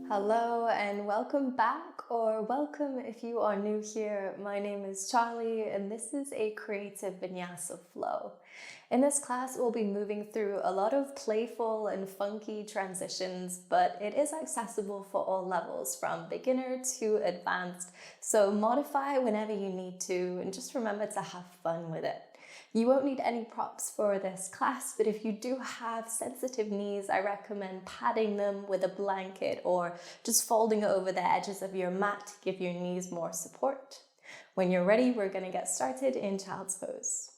Hello and welcome back, or welcome if you are new here. My name is Charlie and this is a Creative Vinyasa Flow. In this class, we'll be moving through a lot of playful and funky transitions, but it is accessible for all levels, from beginner to advanced. So modify whenever you need to, and just remember to have fun with it. You won't need any props for this class, but if you do have sensitive knees, I recommend padding them with a blanket or just folding it over the edges of your mat to give your knees more support. When you're ready, we're going to get started in child's pose.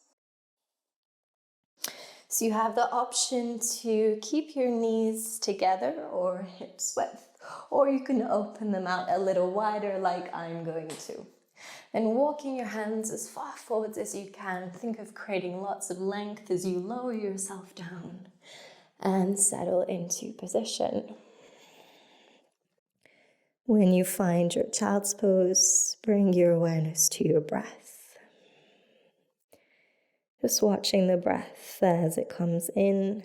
So you have the option to keep your knees together or hips width, or you can open them out a little wider like I'm going to. And walking your hands as far forwards as you can. Think of creating lots of length as you lower yourself down and settle into position. When you find your child's pose, bring your awareness to your breath. Just watching the breath as it comes in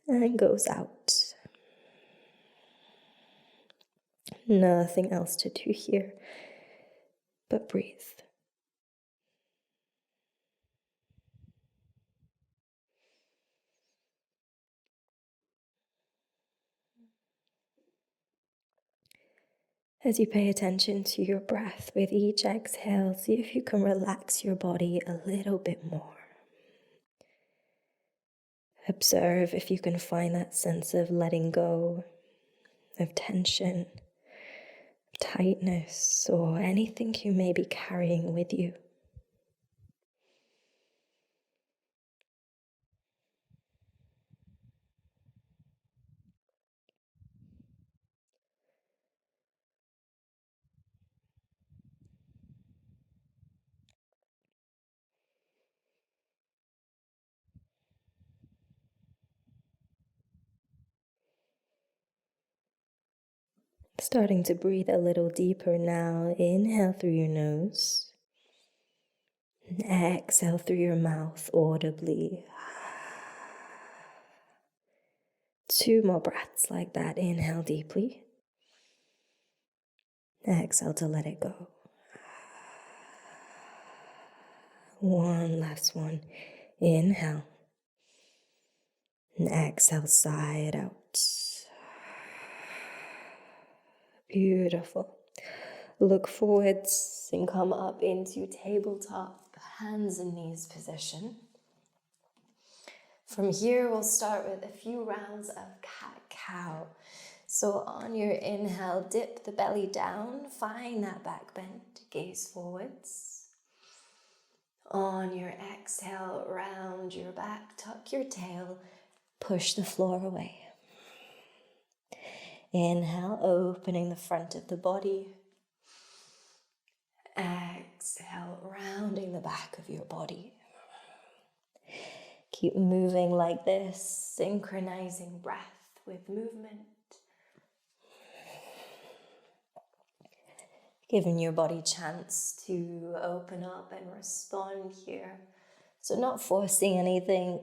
and goes out. Nothing else to do here but breathe. As you pay attention to your breath with each exhale, see if you can relax your body a little bit more. Observe if you can find that sense of letting go, of tension, of tightness, or anything you may be carrying with you. Starting to breathe a little deeper now. Inhale through your nose. And exhale through your mouth audibly. 2 more breaths like that. Inhale deeply. Exhale to let it go. 1 last one. Inhale. And exhale, sigh it out. Beautiful. Look forwards and come up into tabletop, hands and knees position. From here, we'll start with a few rounds of cat-cow. So on your inhale, dip the belly down, find that back bend, gaze forwards. On your exhale, round your back, tuck your tail, push the floor away. Inhale, opening the front of the body. Exhale, rounding the back of your body. Keep moving like this, synchronizing breath with movement. Giving your body a chance to open up and respond here. So not forcing anything,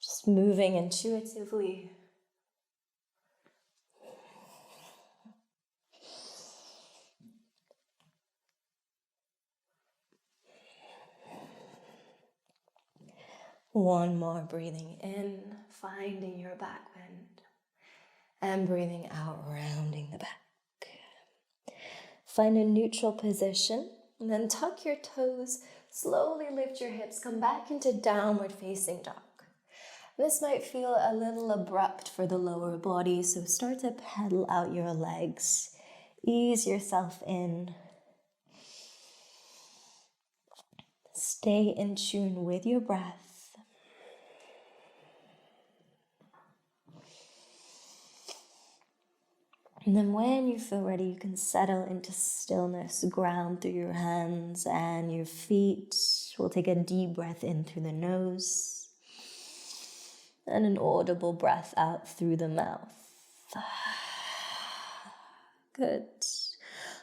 just moving intuitively. One more, breathing in, finding your back bend, and breathing out, rounding the back. Find a neutral position, and then tuck your toes, slowly lift your hips, come back into downward facing dog. This might feel a little abrupt for the lower body, so start to pedal out your legs. Ease yourself in. Stay in tune with your breath. And then when you feel ready, you can settle into stillness, ground through your hands and your feet. We'll take a deep breath in through the nose and an audible breath out through the mouth. Good.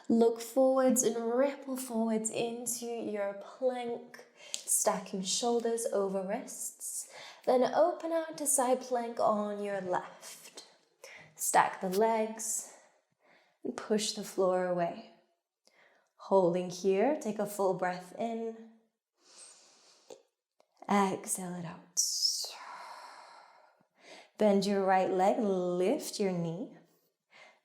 Look forwards and ripple forwards into your plank. stacking shoulders over wrists. Then open out to side plank on your left. Stack the legs and push the floor away. Holding here, take a full breath in. Exhale it out. Bend your right leg, lift your knee,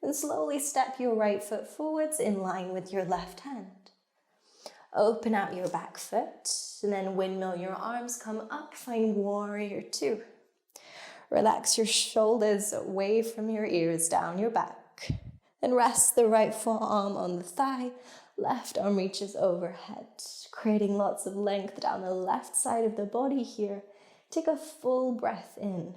and slowly step your right foot forwards in line with your left hand. Open out your back foot, and then windmill your arms, come up, find warrior two. Relax your shoulders away from your ears, down your back. And rest the right forearm on the thigh, left arm reaches overhead, creating lots of length down the left side of the body here. Take a full breath in.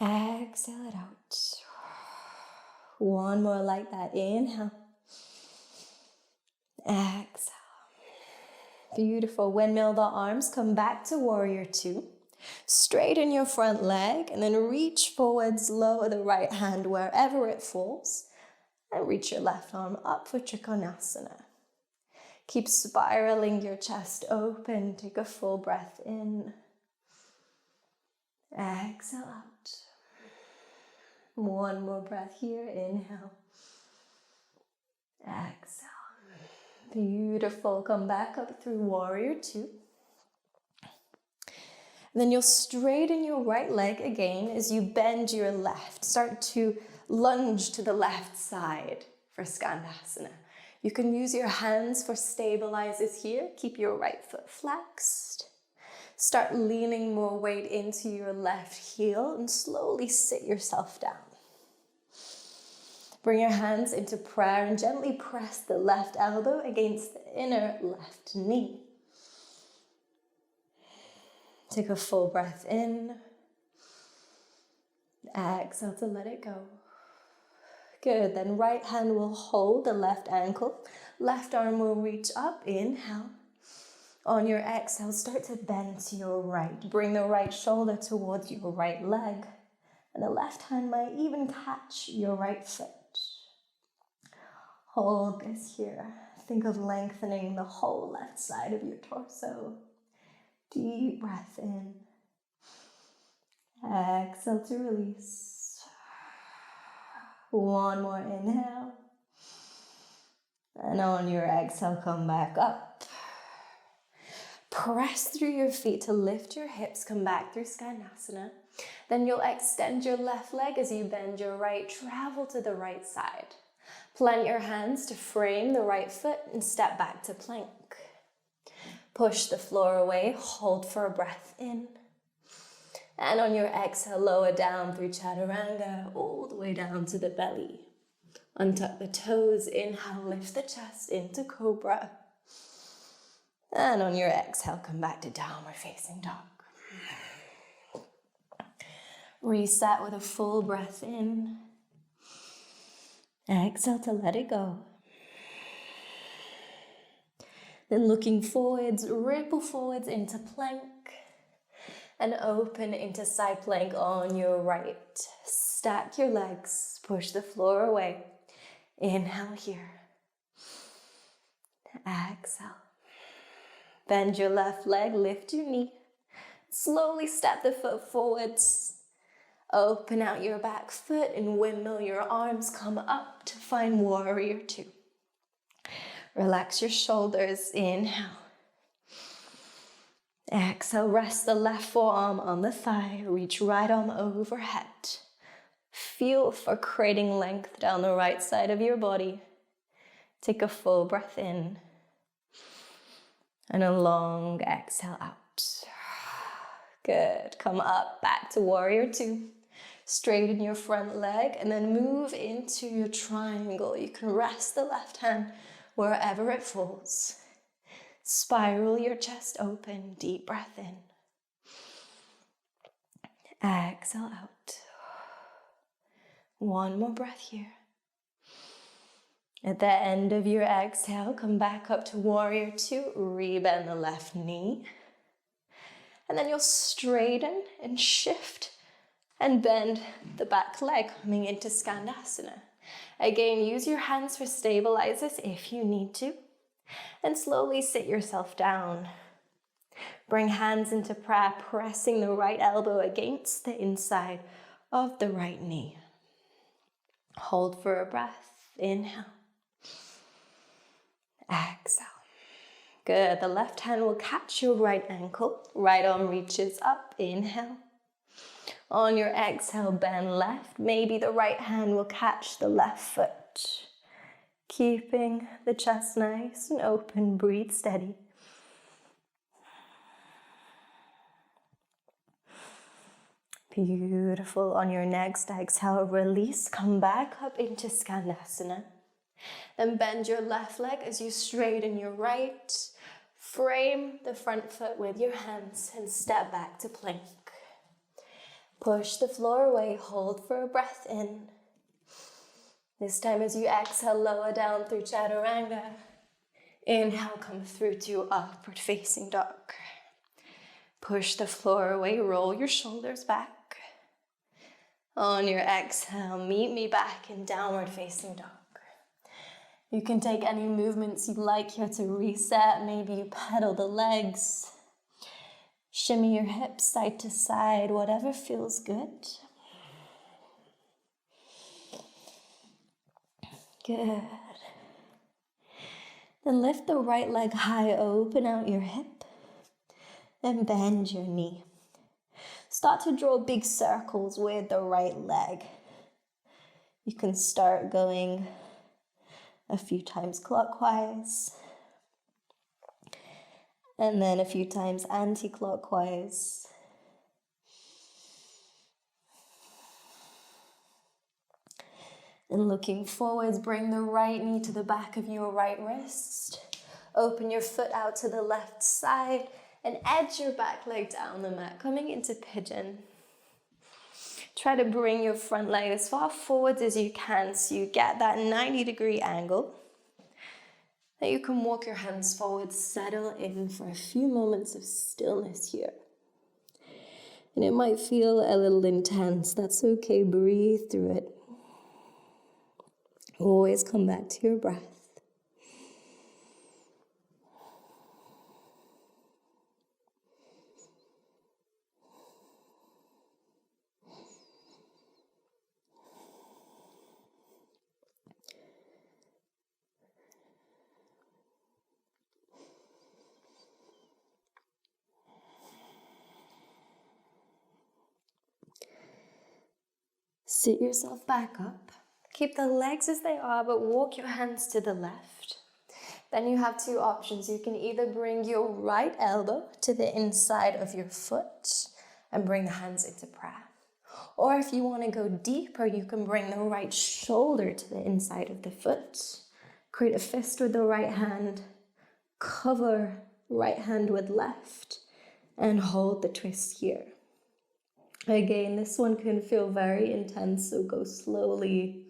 Exhale it out. One more like that, inhale. Exhale. Beautiful. Windmill the arms, come back to warrior two. Straighten your front leg and then reach forwards, lower the right hand wherever it falls. And reach your left arm up for Trikonasana. Keep spiraling your chest open. Take a full breath in. Exhale out. One more breath here. Inhale. Exhale. Beautiful. Come back up through warrior two. Then you'll straighten your right leg again as you bend your left. Start to lunge to the left side for Skandasana. You can use your hands for stabilizers here. Keep your right foot flexed. Start leaning more weight into your left heel and slowly sit yourself down. Bring your hands into prayer and gently press the left elbow against the inner left knee. Take a full breath in. Exhale to let it go. Good, then right hand will hold the left ankle. Left arm will reach up, inhale. On your exhale, start to bend to your right. Bring the right shoulder towards your right leg. And the left hand might even catch your right foot. Hold this here. Think of lengthening the whole left side of your torso. Deep breath in. Exhale to release. One more inhale. And on your exhale, come back up. Press through your feet to lift your hips. Come back through Skandasana. Then you'll extend your left leg as you bend your right. Travel to the right side. Plant your hands to frame the right foot and step back to plank. Push the floor away, hold for a breath in. And on your exhale, lower down through Chaturanga, all the way down to the belly. Untuck the toes, inhale, lift the chest into Cobra. And on your exhale, come back to Downward Facing Dog. Reset with a full breath in. Exhale to let it go. Then looking forwards, ripple forwards into plank and open into side plank on your right. Stack your legs, push the floor away. Inhale here. Exhale. Bend your left leg, lift your knee. Slowly step the foot forwards. Open out your back foot and windmill your arms. Come up to find warrior two. Relax your shoulders, inhale. Exhale, rest the left forearm on the thigh, reach right arm overhead. Feel for creating length down the right side of your body. Take a full breath in. And a long exhale out. Good, come up, back to warrior two. Straighten your front leg and then move into your triangle. You can rest the left hand wherever it falls. Spiral your chest open, deep breath in. Exhale out. One more breath here. At the end of your exhale, come back up to warrior two, rebend the left knee. And then you'll straighten and shift and bend the back leg, coming into Skandasana. Again, use your hands for stabilizers if you need to. And slowly sit yourself down. Bring hands into prayer, pressing the right elbow against the inside of the right knee. Hold for a breath. Inhale. Exhale. Good. The left hand will catch your right ankle. Right arm reaches up. Inhale. On your exhale, bend left. Maybe the right hand will catch the left foot. Keeping the chest nice and open. Breathe steady. Beautiful. On your next exhale, release. Come back up into Skandasana. Then bend your left leg as you straighten your right. Frame the front foot with your hands and step back to plank. Push the floor away. Hold for a breath in. This time as you exhale, lower down through Chaturanga. Inhale, come through to upward facing dog. Push the floor away. Roll your shoulders back. On your exhale, meet me back in downward facing dog. You can take any movements you like here to reset. Maybe you pedal the legs. Shimmy your hips side to side, whatever feels good. Good. Then lift the right leg high, open out your hip, and bend your knee. Start to draw big circles with the right leg. You can start going a few times clockwise, and then a few times anti-clockwise. And looking forwards, bring the right knee to the back of your right wrist. Open your foot out to the left side and edge your back leg down the mat, coming into Pigeon. Try to bring your front leg as far forwards as you can so you get that 90-degree angle. Then you can walk your hands forward, settle in for a few moments of stillness here. And it might feel a little intense. That's okay. Breathe through it. Always come back to your breath. Sit yourself back up. Keep the legs as they are, but walk your hands to the left. Then you have two options. You can either bring your right elbow to the inside of your foot and bring the hands into prayer. Or if you want to go deeper, you can bring the right shoulder to the inside of the foot. Create a fist with the right hand. Cover right hand with left and hold the twist here. Again, this one can feel very intense, so go slowly.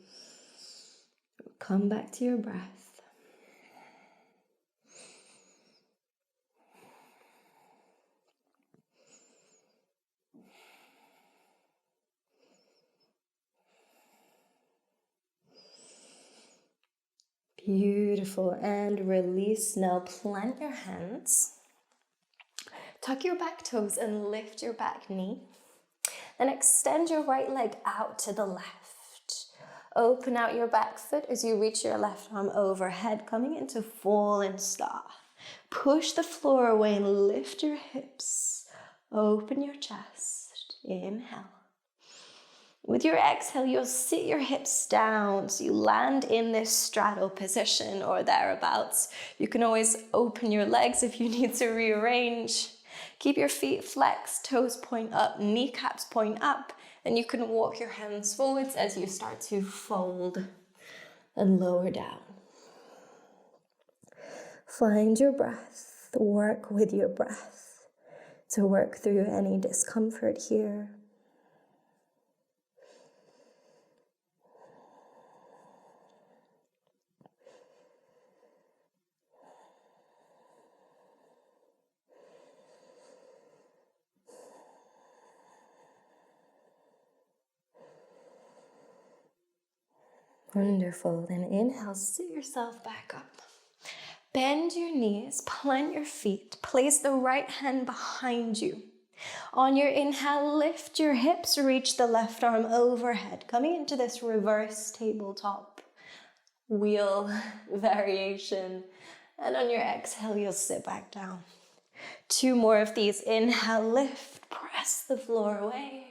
Come back to your breath. Beautiful, and release. Now plant your hands. Tuck your back toes and lift your back knee. Then extend your right leg out to the left. Open out your back foot as you reach your left arm overhead, coming into fallen star. Push the floor away and lift your hips. Open your chest. Inhale. With your exhale, you'll sit your hips down so you land in this straddle position or thereabouts. You can always open your legs if you need to rearrange. Keep your feet flexed, toes point up, kneecaps point up, and you can walk your hands forwards as you start to fold and lower down. Find your breath, work with your breath to work through any discomfort here. Wonderful. Then inhale, sit yourself back up. Bend your knees, plant your feet, place the right hand behind you. On your inhale, lift your hips, reach the left arm overhead, coming into this reverse tabletop wheel variation. And on your exhale, you'll sit back down. 2 more of these. Inhale, lift, press the floor away.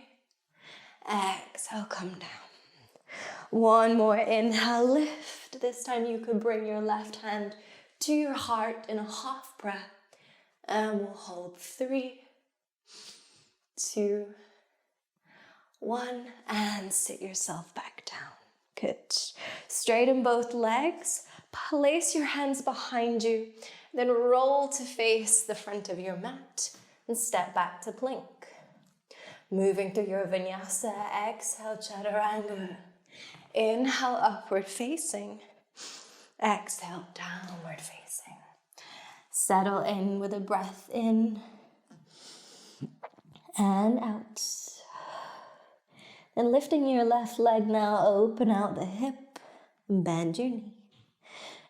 Exhale, come down. 1 more. Inhale, lift. This time you could bring your left hand to your heart in a half breath. And we'll hold 3, 2, 1. And sit yourself back down. Good. Straighten both legs. Place your hands behind you. Then roll to face the front of your mat. And step back to plank. Moving through your vinyasa, exhale, chaturanga. Inhale, upward facing. Exhale, downward facing. Settle in with a breath in and out. And lifting your left leg now, open out the hip, bend your knee.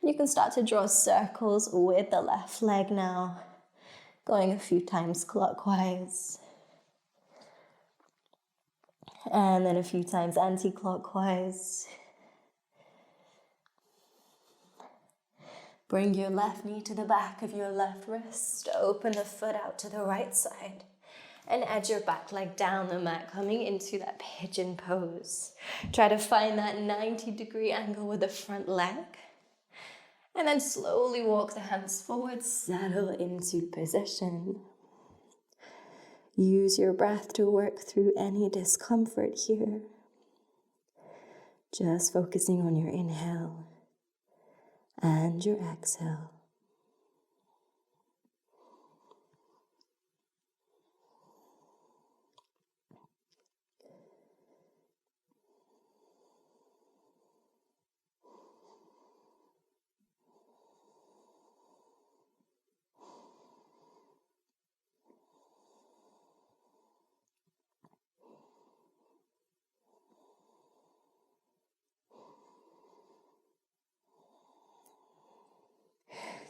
You can start to draw circles with the left leg now, going a few times clockwise. And then a few times anti-clockwise. Bring your left knee to the back of your left wrist. Open the foot out to the right side. And edge your back leg down the mat, coming into that pigeon pose. Try to find that 90-degree angle with the front leg. And then slowly walk the hands forward, settle into position. Use your breath to work through any discomfort here. Just focusing on your inhale and your exhale.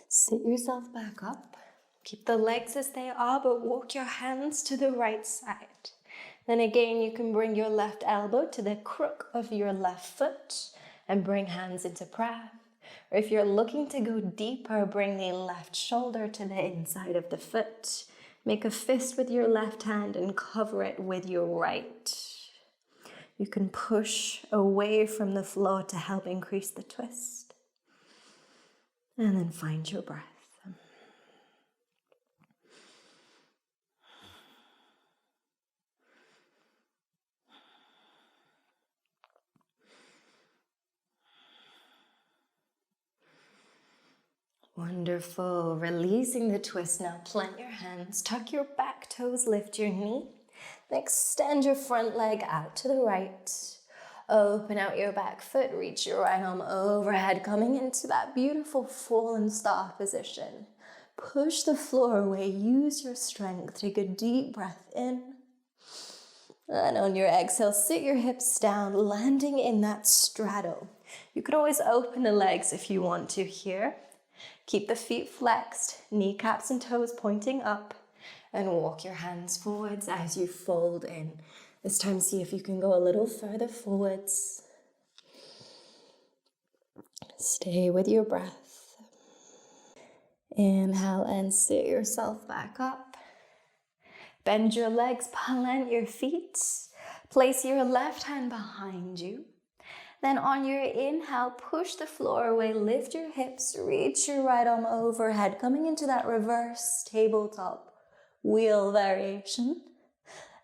Sit yourself back up. Keep the legs as they are, but walk your hands to the right side. Then again, you can bring your left elbow to the crook of your left foot and bring hands into prayer. Or if you're looking to go deeper, bring the left shoulder to the inside of the foot. Make a fist with your left hand and cover it with your right. You can push away from the floor to help increase the twist. And then find your breath. Wonderful. Releasing the twist now. Plant your hands, tuck your back toes, lift your knee. Then extend your front leg out to the right. Open out your back foot, reach your right arm overhead, coming into that beautiful fallen star position. Push the floor away, use your strength. Take a deep breath in. And on your exhale, sit your hips down, landing in that straddle. You could always open the legs if you want to here. Keep the feet flexed, kneecaps and toes pointing up, and walk your hands forwards as you fold in. This time, see if you can go a little further forwards. Stay with your breath. Inhale and sit yourself back up. Bend your legs, plant your feet. Place your left hand behind you. Then on your inhale, push the floor away, lift your hips, reach your right arm overhead, coming into that reverse tabletop wheel variation.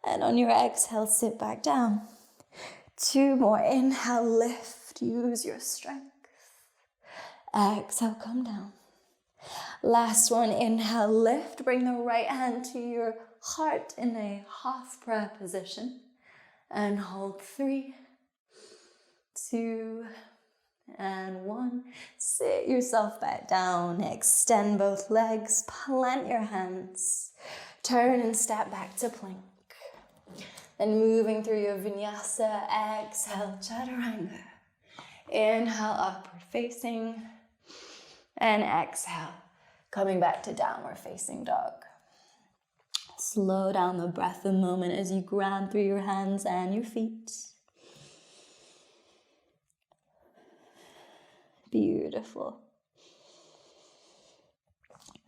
And on your exhale, sit back down. 2 more. Inhale, lift, use your strength. Exhale, come down. Last one. Inhale, lift, bring the right hand to your heart in a half prayer position. And hold 3, 2, and 1. Sit yourself back down. Extend both legs, plant your hands. Turn and step back to plank. And moving through your vinyasa, exhale, chaturanga. Inhale, upward facing. And exhale, coming back to downward facing dog. Slow down the breath a moment as you ground through your hands and your feet. Beautiful.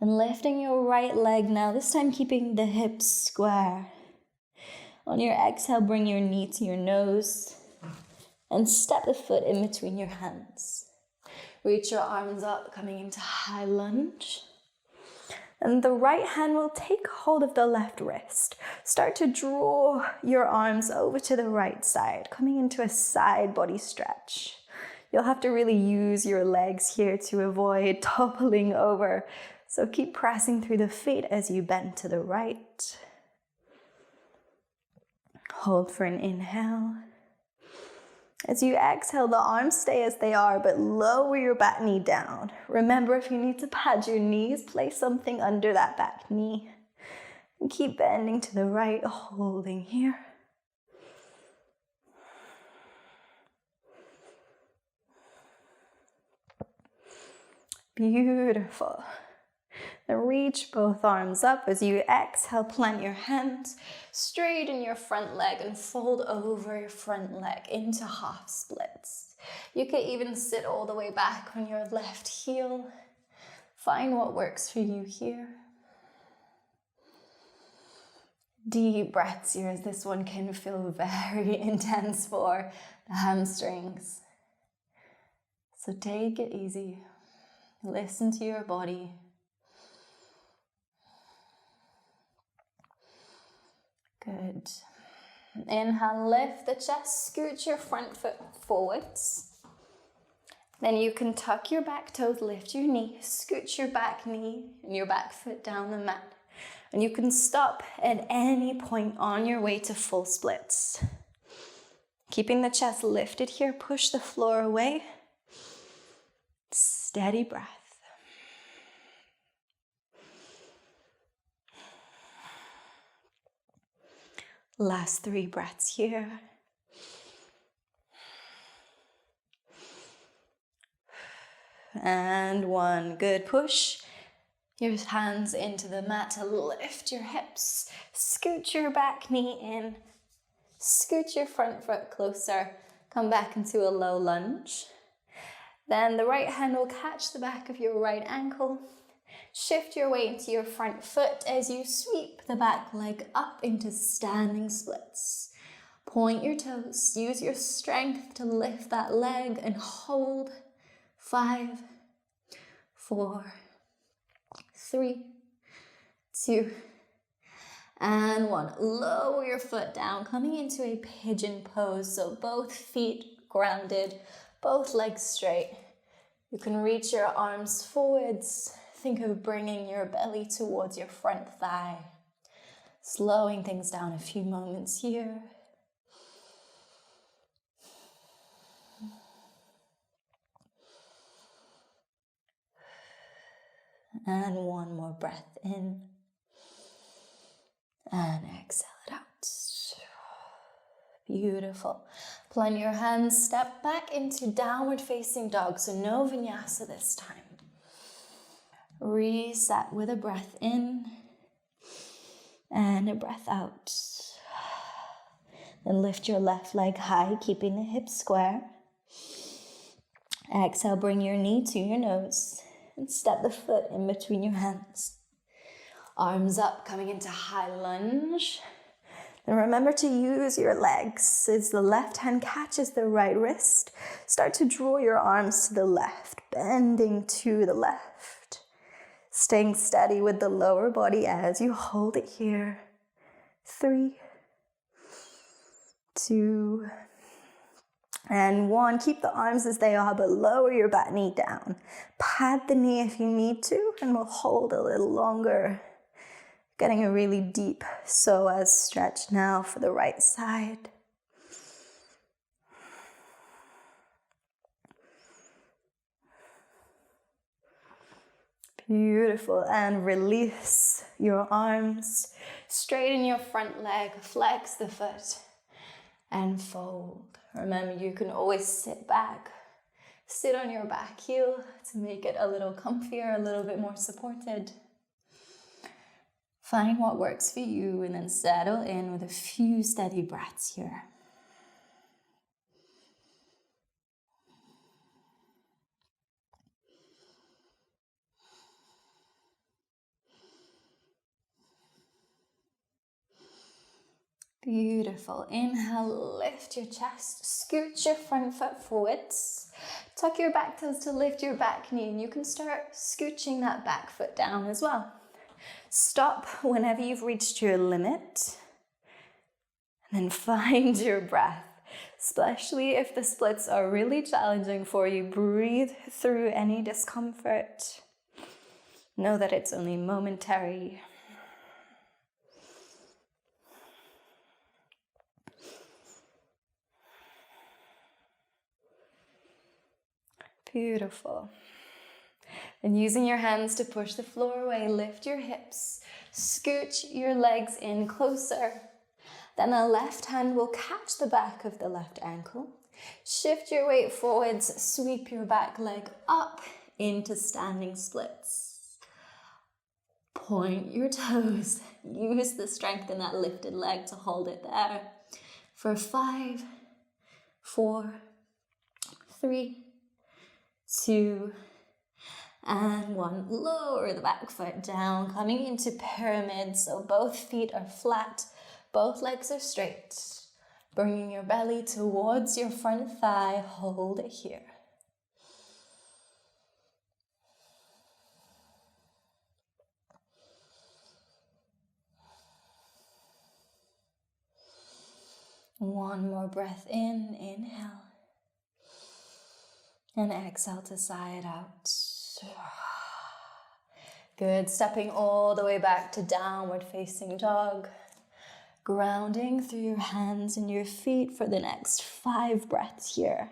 And lifting your right leg now, this time keeping the hips square. On your exhale, bring your knee to your nose and step the foot in between your hands. Reach your arms up, coming into high lunge. And the right hand will take hold of the left wrist. Start to draw your arms over to the right side, coming into a side body stretch. You'll have to really use your legs here to avoid toppling over. So keep pressing through the feet as you bend to the right. Hold for an inhale. As you exhale, the arms stay as they are, but lower your back knee down. Remember, if you need to pad your knees, place something under that back knee. And keep bending to the right, holding here. Beautiful. Then reach both arms up. As you exhale, plant your hands, straighten your front leg and fold over your front leg into half splits. You can even sit all the way back on your left heel. Find what works for you here. Deep breaths here, as this one can feel very intense for the hamstrings. So take it easy. Listen to your body. Good. Inhale, lift the chest, scoot your front foot forwards. Then you can tuck your back toes, lift your knee, scoot your back knee and your back foot down the mat. And you can stop at any point on your way to full splits. Keeping the chest lifted here, push the floor away. Steady breath. Last 3 breaths here. And 1. Good. Push your hands into the mat to lift your hips. Scoot your back knee in. Scoot your front foot closer. Come back into a low lunge. Then the right hand will catch the back of your right ankle. Shift your weight into your front foot as you sweep the back leg up into standing splits. Point your toes, use your strength to lift that leg and hold. 5, 4, 3, 2, and 1. Lower your foot down, coming into a pigeon pose. So both feet grounded, both legs straight. You can reach your arms forwards. Think of bringing your belly towards your front thigh. Slowing things down a few moments here. And 1 more breath in. And exhale it out. Beautiful. Plant your hands, step back into downward facing dog. So no vinyasa this time. Reset with a breath in and a breath out. Then lift your left leg high, keeping the hips square. Exhale, bring your knee to your nose and step the foot in between your hands. Arms up, coming into high lunge. Then remember to use your legs as the left hand catches the right wrist. Start to draw your arms to the left, bending to the left. Staying steady with the lower body as you hold it here. 3, 2, and 1. Keep the arms as they are, but lower your back knee down. Pad the knee if you need to, and we'll hold a little longer. Getting a really deep psoas stretch now for the right side. Beautiful. And release your arms. Straighten your front leg. Flex the foot. And fold. Remember, you can always sit back. sit on your back heel to make it a little comfier, a little bit more supported. Find what works for you and then settle in with a few steady breaths here. Beautiful. Inhale, lift your chest, scoot your front foot forwards. Tuck your back toes to lift your back knee, and you can start scooching that back foot down as well. Stop whenever you've reached your limit, and then find your breath. Especially if the splits are really challenging for you, breathe through any discomfort. Know that it's only momentary. Beautiful. And using your hands to push the floor away, lift your hips, scooch your legs in closer. Then the left hand will catch the back of the left ankle. Shift your weight forwards, sweep your back leg up into standing splits. Point your toes. Use the strength in that lifted leg to hold it there. For 5, 4, 3, 2, and 1. Lower the back foot down, coming into pyramid, so both feet are flat, both legs are straight. Bringing your belly towards your front thigh, hold it here. One more breath in, inhale. And exhale to side out. Good, stepping all the way back to downward facing dog. Grounding through your hands and your feet for the next 5 breaths here.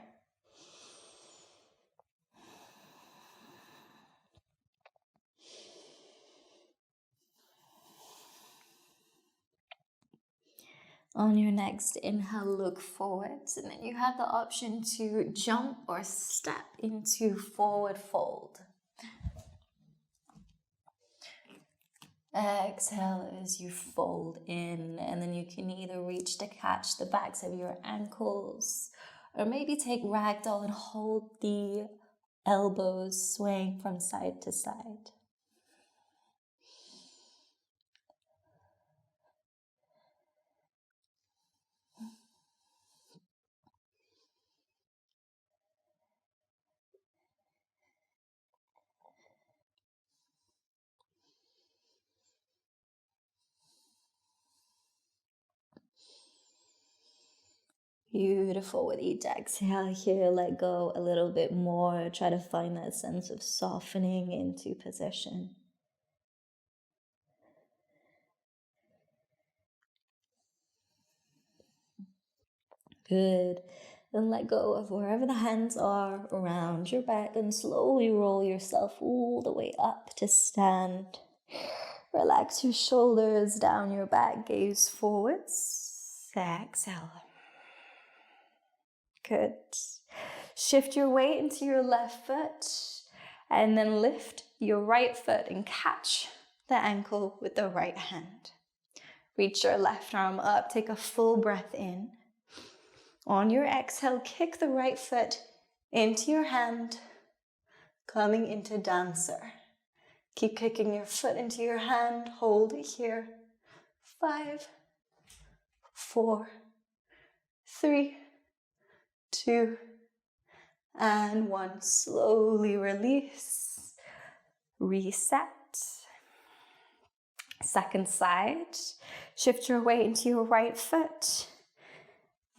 On your next inhale, look forwards, and then you have the option to jump or step into forward fold. Exhale as you fold in, and then you can either reach to catch the backs of your ankles, or maybe take ragdoll and hold the elbows swaying from side to side. Beautiful. With each exhale here, let go a little bit more. Try to find that sense of softening into position. Good. Then let go of wherever the hands are around your back and slowly roll yourself all the way up to stand. Relax your shoulders down your back, gaze forwards. Exhale. Good. Shift your weight into your left foot and then lift your right foot and catch the ankle with the right hand. Reach your left arm up, take a full breath in. On your exhale, kick the right foot into your hand, coming into dancer. Keep kicking your foot into your hand, hold it here. 5, 4, 3, 2, and 1. Slowly release, reset. Second side, shift your weight into your right foot.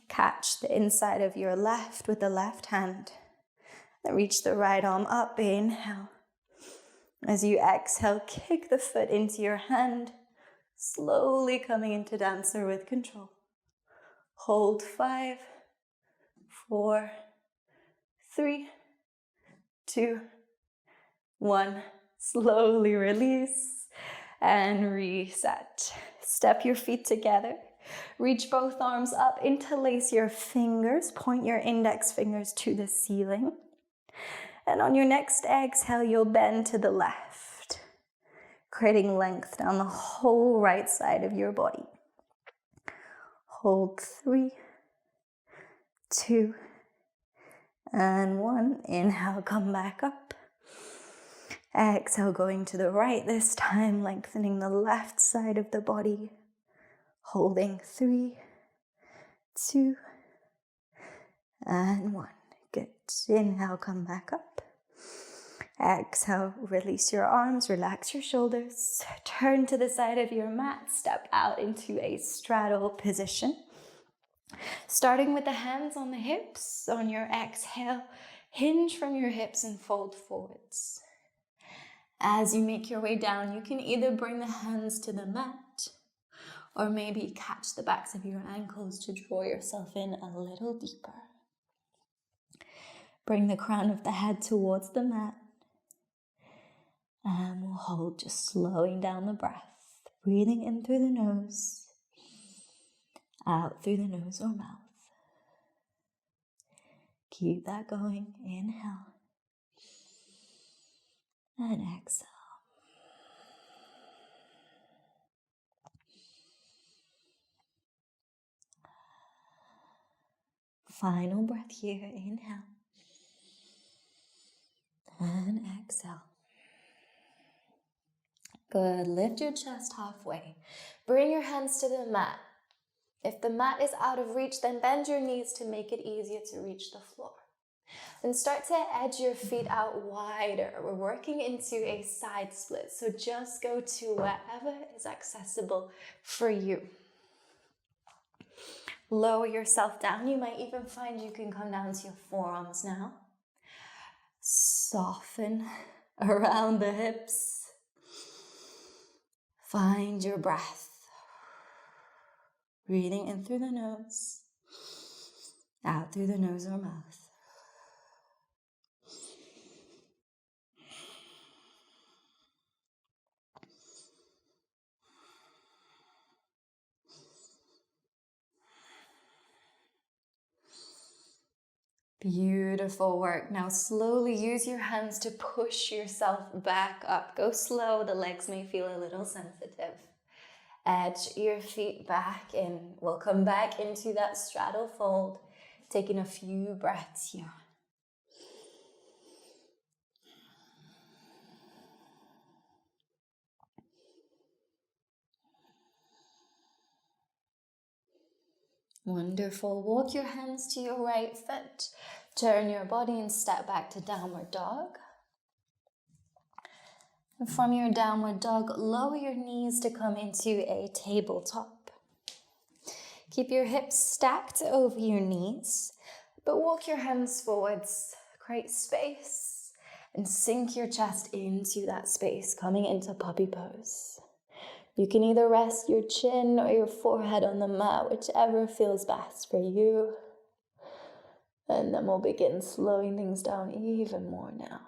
Catch the inside of your left with the left hand. Then reach the right arm up, inhale. As you exhale, kick the foot into your hand, slowly coming into dancer with control. Hold 5, 4, 3, 2, 1. Slowly release and reset. Step your feet together. Reach both arms up, interlace your fingers, point your index fingers to the ceiling. And on your next exhale, you'll bend to the left, creating length down the whole right side of your body. Hold 3, 2, and 1. Inhale, come back up. Exhale, going to the right this time, lengthening the left side of the body. Holding 3, 2, and 1. Good. Inhale, come back up. Exhale, release your arms, relax your shoulders. Turn to the side of your mat, step out into a straddle position. Starting with the hands on the hips, on your exhale, hinge from your hips and fold forwards. As you make your way down, you can either bring the hands to the mat or maybe catch the backs of your ankles to draw yourself in a little deeper. Bring the crown of the head towards the mat. And we'll hold, just slowing down the breath. Breathing in through the nose, out through the nose or mouth. Keep that going. Inhale. And exhale. Final breath here. Inhale. And exhale. Good. Lift your chest halfway. Bring your hands to the mat. If the mat is out of reach, then bend your knees to make it easier to reach the floor. And start to edge your feet out wider. We're working into a side split, so just go to wherever is accessible for you. Lower yourself down. You might even find you can come down to your forearms now. Soften around the hips. Find your breath. Breathing in through the nose, out through the nose or mouth. Beautiful work. Now slowly use your hands to push yourself back up. Go slow, the legs may feel a little sensitive. Edge your feet back in. We'll come back into that straddle fold, taking a few breaths here. Wonderful. Walk your hands to your right foot. Turn your body and step back to downward dog. And from your downward dog, lower your knees to come into a tabletop. Keep your hips stacked over your knees, but walk your hands forwards. Create space and sink your chest into that space, coming into puppy pose. You can either rest your chin or your forehead on the mat, whichever feels best for you. And then we'll begin slowing things down even more now.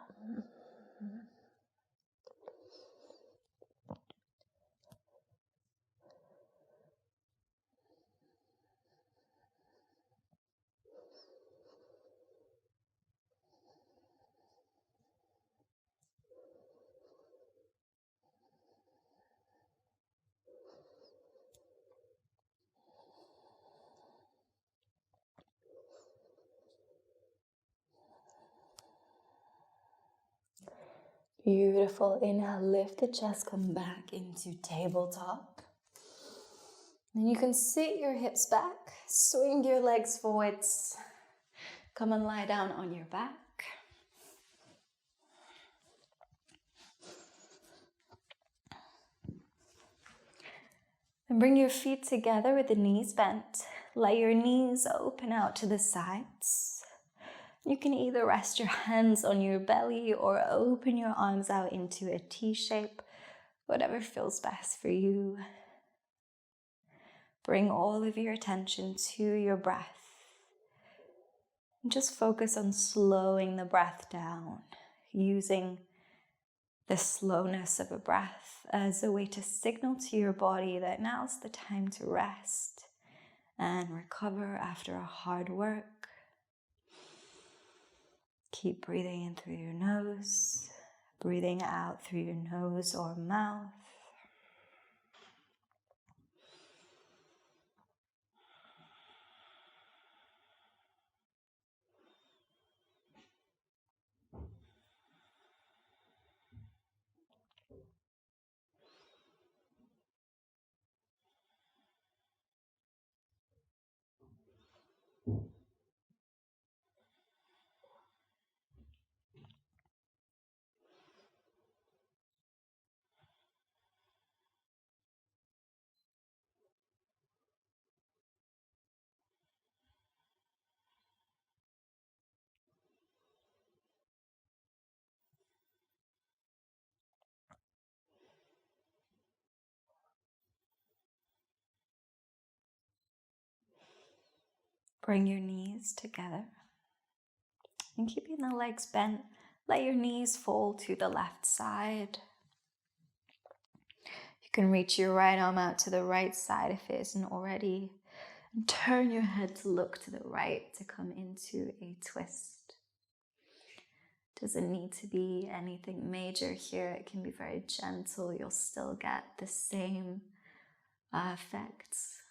Beautiful. Inhale, lift the chest, come back into tabletop. Then you can sit your hips back, swing your legs forwards. Come and lie down on your back. And bring your feet together with the knees bent. Let your knees open out to the sides. You can either rest your hands on your belly or open your arms out into a T shape, whatever feels best for you. Bring all of your attention to your breath. And just focus on slowing the breath down, using the slowness of a breath as a way to signal to your body that now's the time to rest and recover after a hard work. Keep breathing in through your nose, breathing out through your nose or mouth. Bring your knees together and keeping the legs bent, let your knees fall to the left side. You can reach your right arm out to the right side if it isn't already. And turn your head to look to the right to come into a twist. Doesn't need to be anything major here. It can be very gentle. You'll still get the same effects.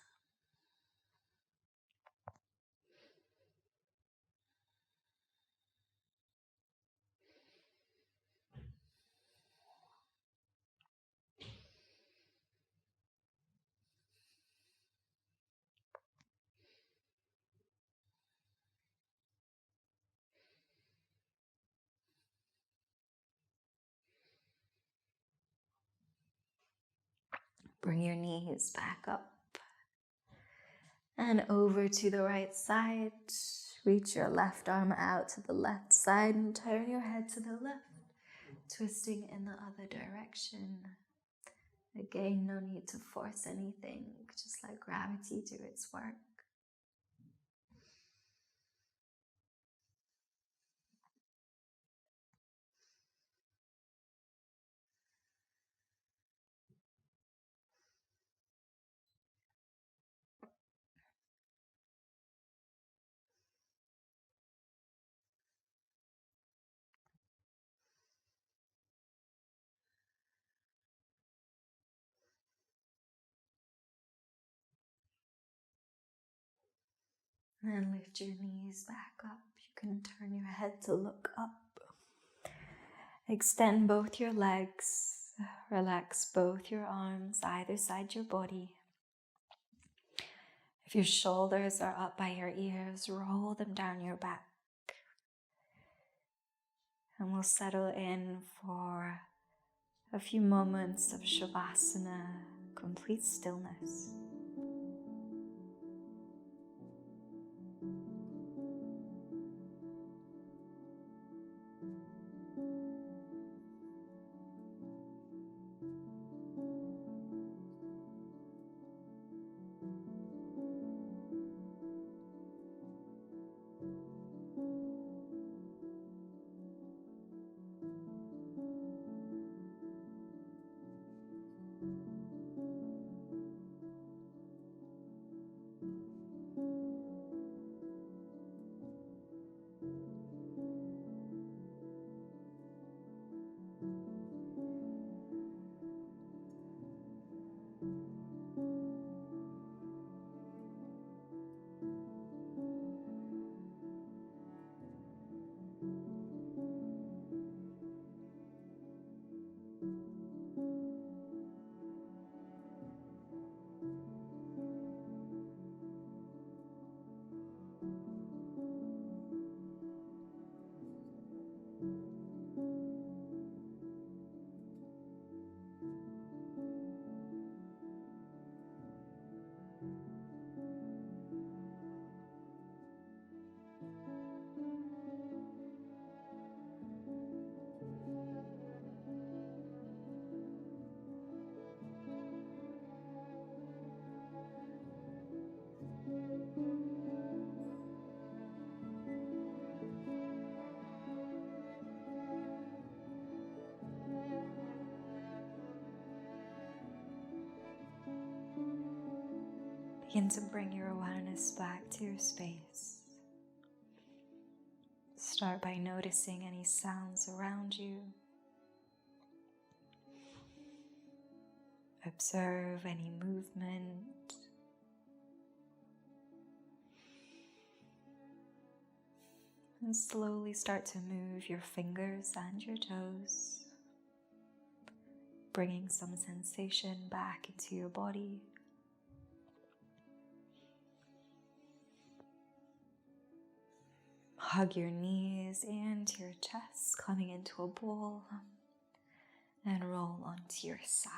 Bring your knees back up and over to the right side. Reach your left arm out to the left side and turn your head to the left, twisting in the other direction. Again, no need to force anything, just let gravity do its work. And lift your knees back up. You can turn your head to look up. Extend both your legs. Relax both your arms, either side your body. If your shoulders are up by your ears, roll them down your back. And we'll settle in for a few moments of Shavasana, complete stillness. Begin to bring your awareness back to your space. Start by noticing any sounds around you. Observe any movement. And slowly start to move your fingers and your toes, bringing some sensation back into your body. Hug your knees into your chest, coming into a ball, and roll onto your side.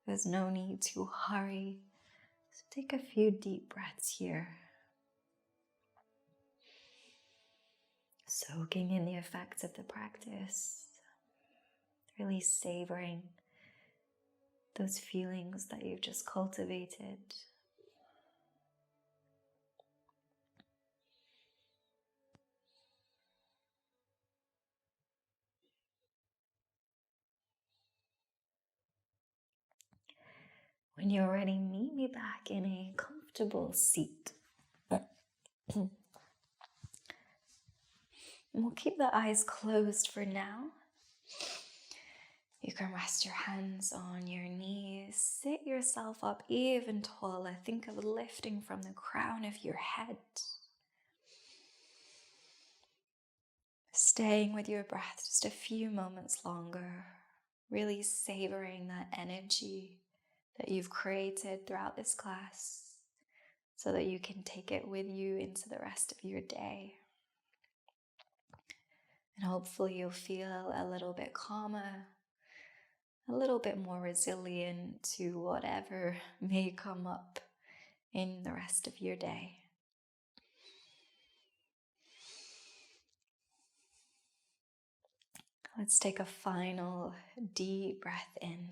There's no need to hurry, so take a few deep breaths here. Soaking in the effects of the practice, really savoring those feelings that you've just cultivated. When you're ready, meet me back in a comfortable seat. And we'll keep the eyes closed for now. You can rest your hands on your knees. Sit yourself up even taller. Think of lifting from the crown of your head. Staying with your breath just a few moments longer. Really savoring that energy that you've created throughout this class so that you can take it with you into the rest of your day. And hopefully you'll feel a little bit calmer, a little bit more resilient to whatever may come up in the rest of your day. Let's take a final deep breath in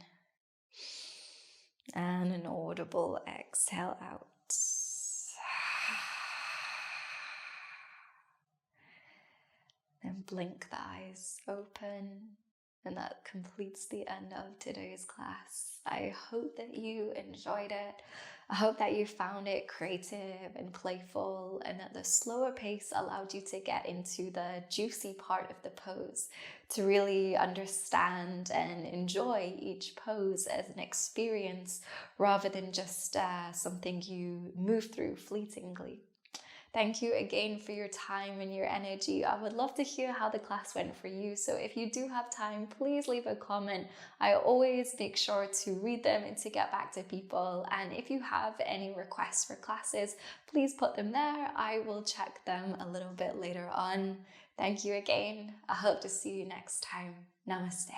and an audible exhale out. Then blink the eyes open, and that completes the end of today's class. I hope that you enjoyed it. I hope that you found it creative and playful, and that the slower pace allowed you to get into the juicy part of the pose, to really understand and enjoy each pose as an experience rather than just something you move through fleetingly. Thank you again for your time and your energy. I would love to hear how the class went for you. So if you do have time, please leave a comment. I always make sure to read them and to get back to people. And if you have any requests for classes, please put them there. I will check them a little bit later on. Thank you again. I hope to see you next time. Namaste.